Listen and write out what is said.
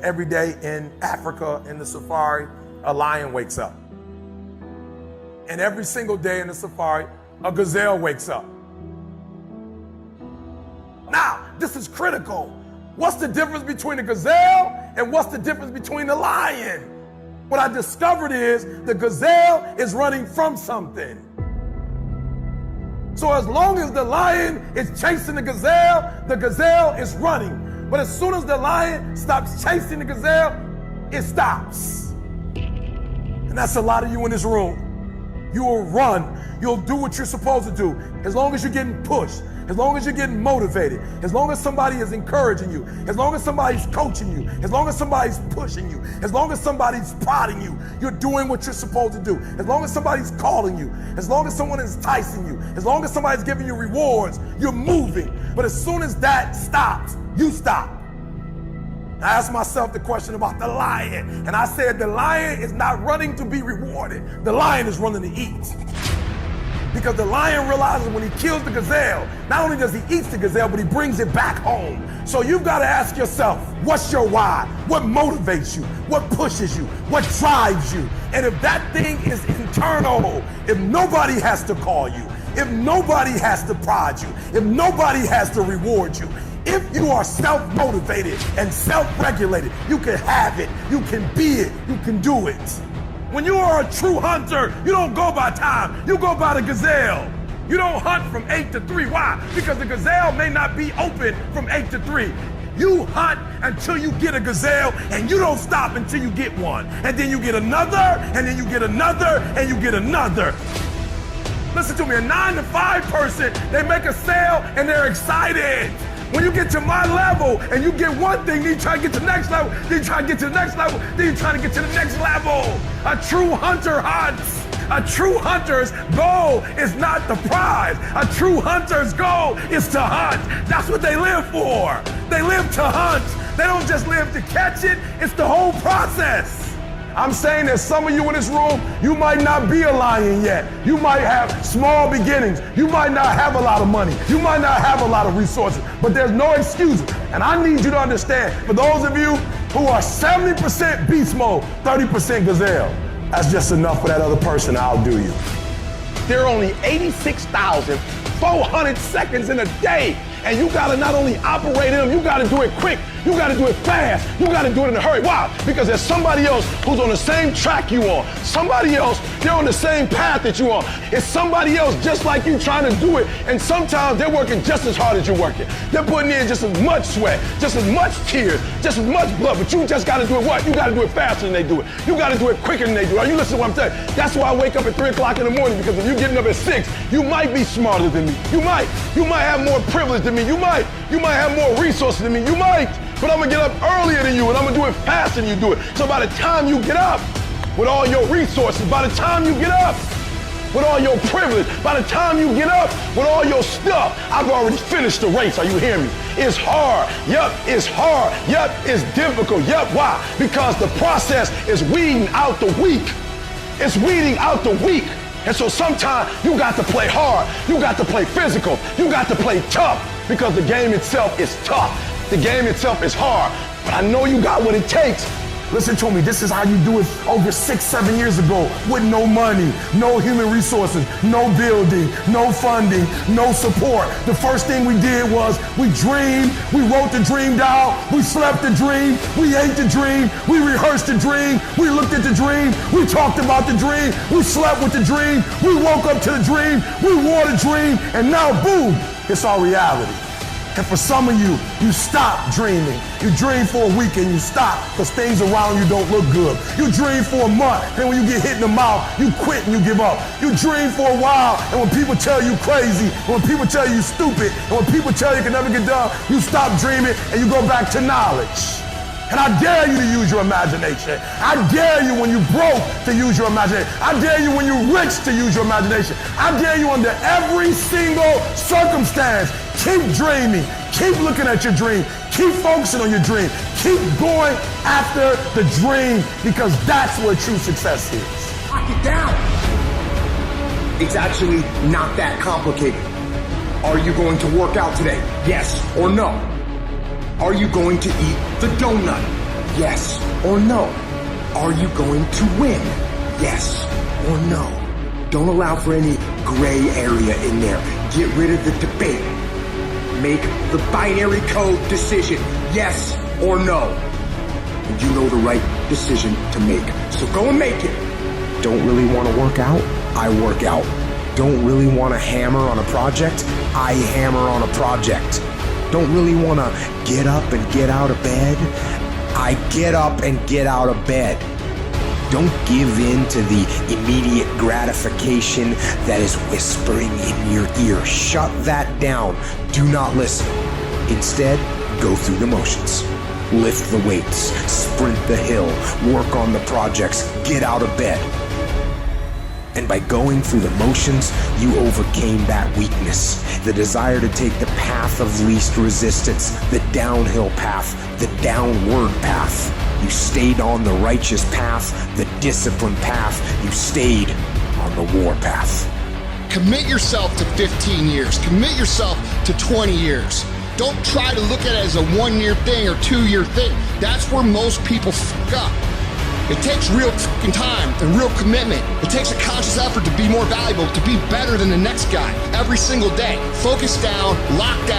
Every day in Africa, in the safari, a lion wakes up. And every single day in the safari, a gazelle wakes up. Now, this is critical. What's the difference between a gazelle and what's the difference between the lion? What I discovered is the gazelle is running from something. So as long as the lion is chasing the gazelle is running. But as soon as the lion stops chasing the gazelle, it stops. And that's a lot of you in this room. You will run. You'll do what you're supposed to do. As long as you're getting pushed, as long as you're getting motivated, as long as somebody is encouraging you, as long as somebody's coaching you, as long as somebody's pushing you, as long as somebody's prodding you, you're doing what you're supposed to do. As long as somebody's calling you, as long as someone is enticing you, as long as somebody's giving you rewards, you're moving. But as soon as that stops, you stop. I asked myself the question about the lion, and I said the lion is not running to be rewarded. The lion is running to eat. Because the lion realizes when he kills the gazelle, not only does he eat the gazelle, but he brings it back home. So you've got to ask yourself, what's your why? What motivates you? What pushes you? What drives you? And if that thing is internal, if nobody has to call you, if nobody has to prod you, if nobody has to reward you, if you are self-motivated and self-regulated, you can have it, you can be it, you can do it. When you are a true hunter, you don't go by time, you go by the gazelle. You don't hunt from 8 to 3. Why? Because the gazelle may not be open from 8 to 3. You hunt until you get a gazelle, and you don't stop until you get one. And then you get another, and then you get another, and you get another. Listen to me, a 9 to 5 person, they make a sale and they're excited. When you get to my level and you get one thing, then you try to get to the next level, then you try to get to the next level, then you try to get to the next level. A true hunter hunts. A true hunter's goal is not the prize. A true hunter's goal is to hunt. That's what they live for. They live to hunt. They don't just live to catch it. It's the whole process. I'm saying that some of you in this room, you might not be a lion yet. You might have small beginnings. You might not have a lot of money. You might not have a lot of resources, but there's no excuse. And I need you to understand, for those of you who are 70% beast mode, 30% gazelle, that's just enough for that other person to outdo you. There are only 86,400 seconds in a day. And you gotta not only operate in them, you gotta do it quick. You gotta do it fast. You gotta do it in a hurry. Why? Because there's somebody else who's on the same track you on. Somebody else, they're on the same path that you are. It's somebody else just like you trying to do it. And sometimes they're working just as hard as you're working. They're putting in just as much sweat, just as much tears, just as much blood. But you just gotta do it what? You gotta do it faster than they do it. You gotta do it quicker than they do it. Are you listening to what I'm saying? That's why I wake up at 3 o'clock in the morning, because if you're getting up at 6, you might be smarter than me. You might have more privilege than me. You might have more resources than me. You might. But I'm gonna get up earlier than you, and I'm gonna do it faster than you do it. So by the time you get up with all your resources, by the time you get up with all your privilege, by the time you get up with all your stuff, I've already finished the race. Are you hearing me? It's hard. Yup, it's hard. Yup, it's difficult. Yup, why? Because the process is weeding out the weak. It's weeding out the weak. And so sometimes you got to play hard. You got to play physical. You got to play tough, because the game itself is tough. The game itself is hard, but I know you got what it takes. Listen to me, this is how you do it over 6, 7 years ago, with no money, no human resources, no building, no funding, no support. The first thing we did was we dreamed, we wrote the dream down, we slept the dream, we ate the dream, we rehearsed the dream, we looked at the dream, we talked about the dream, we slept with the dream, we woke up to the dream, we wore the dream, and now boom, it's our reality. And for some of you, you stop dreaming. You dream for a week and you stop because things around you don't look good. You dream for a month, and when you get hit in the mouth, you quit and you give up. You dream for a while, and when people tell you crazy, and when people tell you stupid, and when people tell you can never get done, you stop dreaming and you go back to knowledge. And I dare you to use your imagination. I dare you when you're broke to use your imagination. I dare you when you're rich to use your imagination. I dare you under every single circumstance. Keep dreaming. Keep looking at your dream. Keep focusing on your dream. Keep going after the dream, because that's where true success is. Lock it down. It's actually not that complicated. Are you going to work out today? Yes or no? Are you going to eat the donut? Yes or no? Are you going to win? Yes or no? Don't allow for any gray area in there. Get rid of the debate. Make the binary code decision. Yes or no? And you know the right decision to make. So go and make it. Don't really want to work out? I work out. Don't really want to hammer on a project? I hammer on a project. Don't really want to get up and get out of bed? I get up and get out of bed. Don't give in to the immediate gratification that is whispering in your ear. Shut that down. Do not listen. Instead, go through the motions. Lift the weights, sprint the hill, work on the projects, get out of bed. And by going through the motions, you overcame that weakness, the desire to take the path of least resistance, the downhill path, the downward path. You stayed on the righteous path, the disciplined path. You stayed on the war path. Commit yourself to 15 years. Commit yourself to 20 years. Don't try to look at it as a 1-year thing or 2-year thing. That's where most people fuck up. It takes real fucking time and real commitment. It takes a conscious effort to be more valuable, to be better than the next guy every single day. Focus down, lock down.